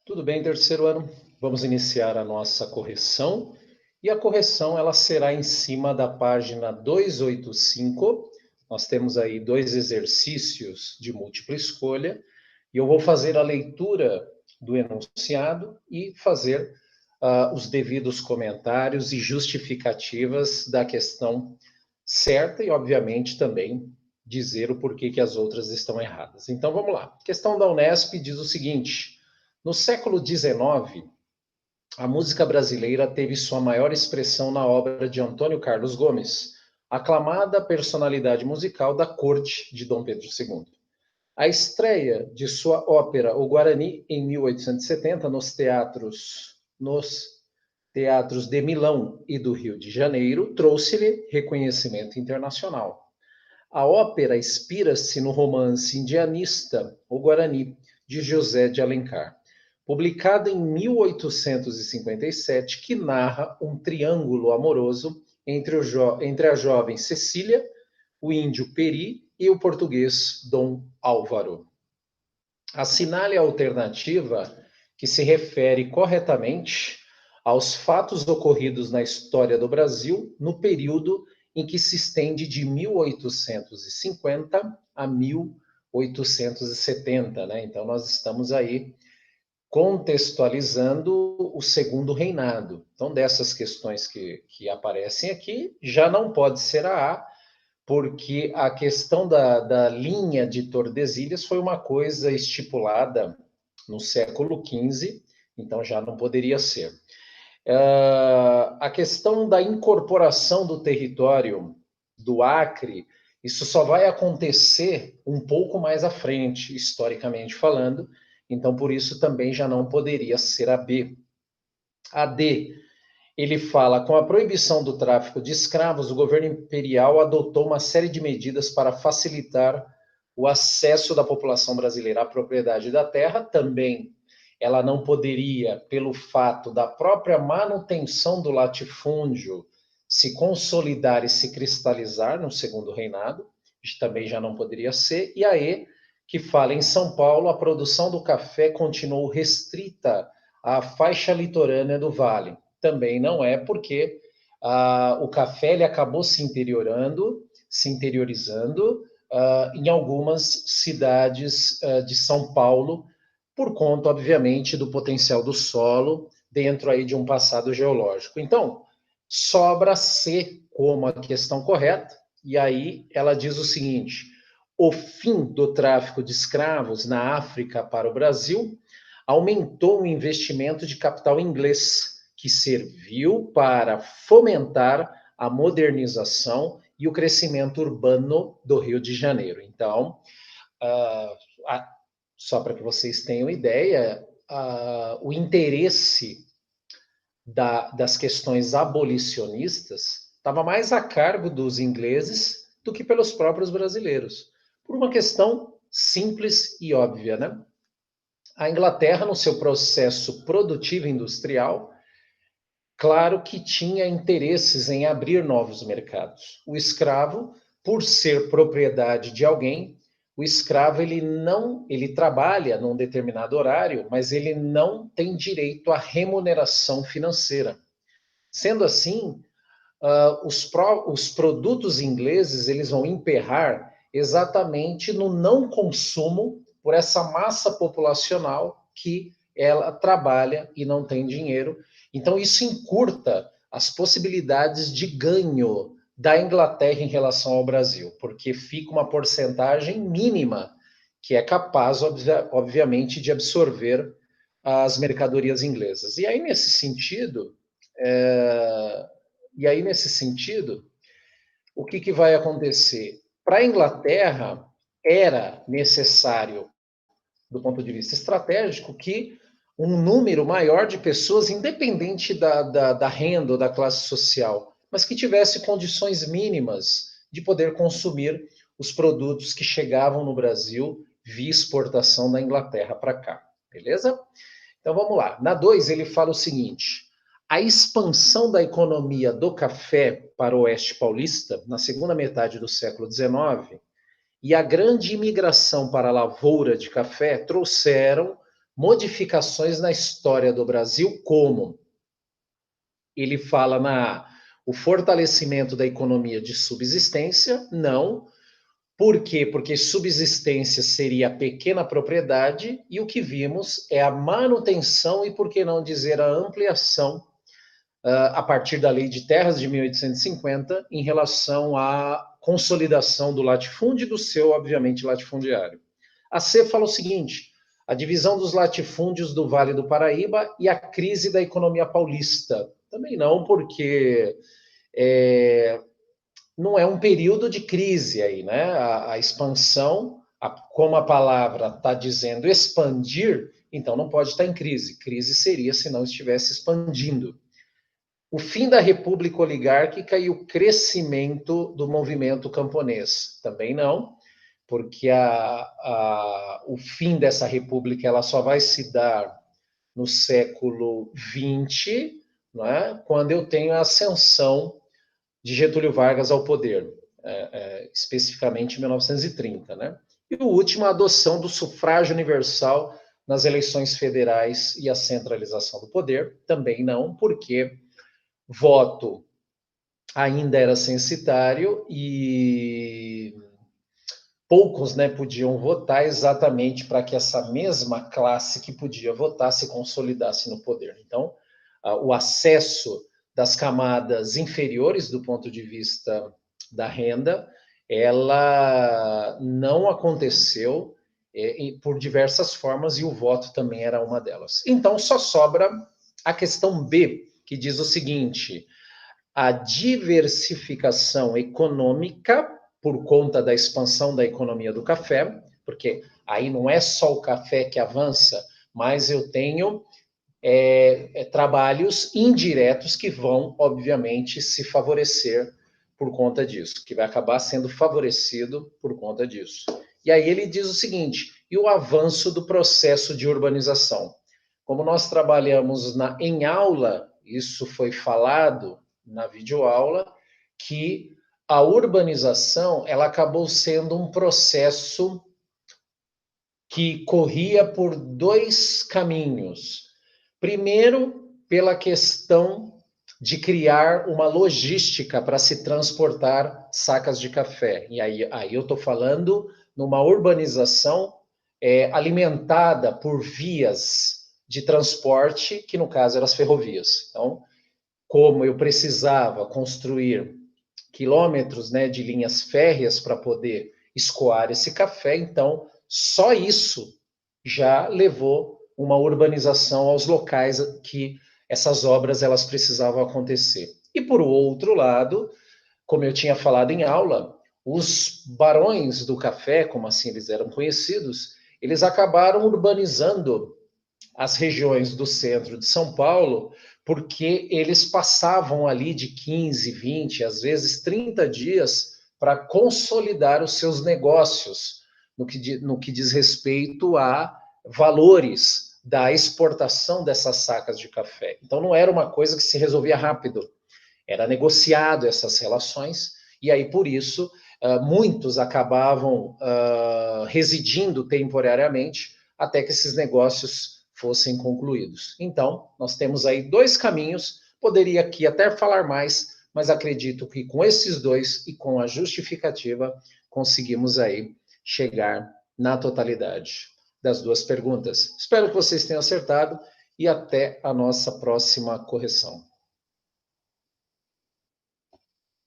Tudo bem, terceiro ano? Vamos iniciar a nossa correção. E a correção ela será em cima da página 285. Nós temos aí dois exercícios de múltipla escolha. E eu vou fazer a leitura do enunciado e fazer os devidos comentários e justificativas da questão certa e, obviamente, também dizer o porquê que as outras estão erradas. Então, vamos lá. A questão da Unesp diz o seguinte: no século XIX, a música brasileira teve sua maior expressão na obra de Antônio Carlos Gomes, aclamada personalidade musical da corte de Dom Pedro II. A estreia de sua ópera O Guarani em 1870 nos teatros de Milão e do Rio de Janeiro trouxe-lhe reconhecimento internacional. A ópera inspira-se no romance indianista O Guarani, de José de Alencar, publicada em 1857, que narra um triângulo amoroso entre a jovem Cecília, o índio Peri e o português Dom Álvaro. Assinale a alternativa que se refere corretamente aos fatos ocorridos na história do Brasil no período em que se estende de 1850 a 1870, né? Então, nós estamos aí contextualizando o segundo reinado. Então, dessas questões que aparecem aqui, já não pode ser a A, porque a questão da linha de Tordesilhas foi uma coisa estipulada no século XV, então já não poderia ser. A questão da incorporação do território do Acre, isso só vai acontecer um pouco mais à frente, historicamente falando, então por isso também já não poderia ser a B. A D, ele fala: com a proibição do tráfico de escravos, o governo imperial adotou uma série de medidas para facilitar o acesso da população brasileira à propriedade da terra. Também ela não poderia, pelo fato da própria manutenção do latifúndio se consolidar e se cristalizar no segundo reinado, também já não poderia ser. E a E, que fala: em São Paulo, a produção do café continuou restrita à faixa litorânea do vale. Também não é, porque o café ele acabou se interiorizando em algumas cidades de São Paulo, por conta, obviamente, do potencial do solo dentro aí de um passado geológico. Então, sobra C como a questão correta, e aí ela diz o seguinte: o fim do tráfico de escravos na África para o Brasil aumentou o investimento de capital inglês, que serviu para fomentar a modernização e o crescimento urbano do Rio de Janeiro. Então, uh, só para que vocês tenham ideia, o interesse das questões abolicionistas estava mais a cargo dos ingleses do que pelos próprios brasileiros, por uma questão simples e óbvia, né? A Inglaterra, no seu processo produtivo industrial, claro que tinha interesses em abrir novos mercados. O escravo, por ser propriedade de alguém, o escravo ele trabalha num determinado horário, mas ele não tem direito à remuneração financeira. Sendo assim, os produtos ingleses eles vão emperrar exatamente no não consumo por essa massa populacional que ela trabalha e não tem dinheiro. Então, isso encurta as possibilidades de ganho da Inglaterra em relação ao Brasil, porque fica uma porcentagem mínima que é capaz, obviamente, de absorver as mercadorias inglesas. É, nesse sentido, o que vai acontecer? Para a Inglaterra, era necessário, do ponto de vista estratégico, que um número maior de pessoas, independente da renda ou da classe social, mas que tivesse condições mínimas de poder consumir os produtos que chegavam no Brasil via exportação da Inglaterra para cá. Beleza? Então vamos lá. Na 2, ele fala o seguinte: a expansão da economia do café para o oeste paulista, na segunda metade do século XIX, e a grande imigração para a lavoura de café trouxeram modificações na história do Brasil, como ele fala o fortalecimento da economia de subsistência, não. Por quê? Porque subsistência seria a pequena propriedade, e o que vimos é a manutenção e, por que não dizer, a ampliação a partir da Lei de Terras de 1850, em relação à consolidação do latifúndio e do seu, obviamente, latifundiário. A C fala o seguinte: a divisão dos latifúndios do Vale do Paraíba e a crise da economia paulista. Também não, porque não é um período de crise aí, né? A expansão, como a palavra está dizendo, expandir, então não pode estar em crise. Crise seria se não estivesse expandindo. O fim da república oligárquica e o crescimento do movimento camponês. Também não, porque o fim dessa república ela só vai se dar no século XX, não é? Quando eu tenho a ascensão de Getúlio Vargas ao poder, especificamente em 1930. Né? E o último, a adoção do sufrágio universal nas eleições federais e a centralização do poder. Também não, porque voto ainda era censitário e poucos, né, podiam votar, exatamente para que essa mesma classe que podia votar se consolidasse no poder. Então, o acesso das camadas inferiores do ponto de vista da renda, ela não aconteceu por diversas formas, e o voto também era uma delas. Então, só sobra a questão B, que diz o seguinte: a diversificação econômica por conta da expansão da economia do café, porque aí não é só o café que avança, mas eu tenho trabalhos indiretos que vão, obviamente, se favorecer por conta disso, que vai acabar sendo favorecido por conta disso. E aí ele diz o seguinte: e o avanço do processo de urbanização? Como nós trabalhamos em aula, isso foi falado na videoaula, que a urbanização ela acabou sendo um processo que corria por dois caminhos. Primeiro, pela questão de criar uma logística para se transportar sacas de café. E aí eu estou falando numa urbanização alimentada por vias de transporte, que no caso eram as ferrovias. Então, como eu precisava construir quilômetros, né, de linhas férreas para poder escoar esse café, então só isso já levou uma urbanização aos locais que essas obras elas precisavam acontecer. E por outro lado, como eu tinha falado em aula, os barões do café, como assim eles eram conhecidos, eles acabaram urbanizando as regiões do centro de São Paulo, porque eles passavam ali de 15, 20, às vezes 30 dias para consolidar os seus negócios no que diz respeito a valores da exportação dessas sacas de café. Então não era uma coisa que se resolvia rápido, era negociado essas relações, e aí por isso muitos acabavam residindo temporariamente até que esses negócios fossem concluídos. Então, nós temos aí dois caminhos, poderia aqui até falar mais, mas acredito que com esses dois e com a justificativa, conseguimos aí chegar na totalidade das duas perguntas. Espero que vocês tenham acertado e até a nossa próxima correção.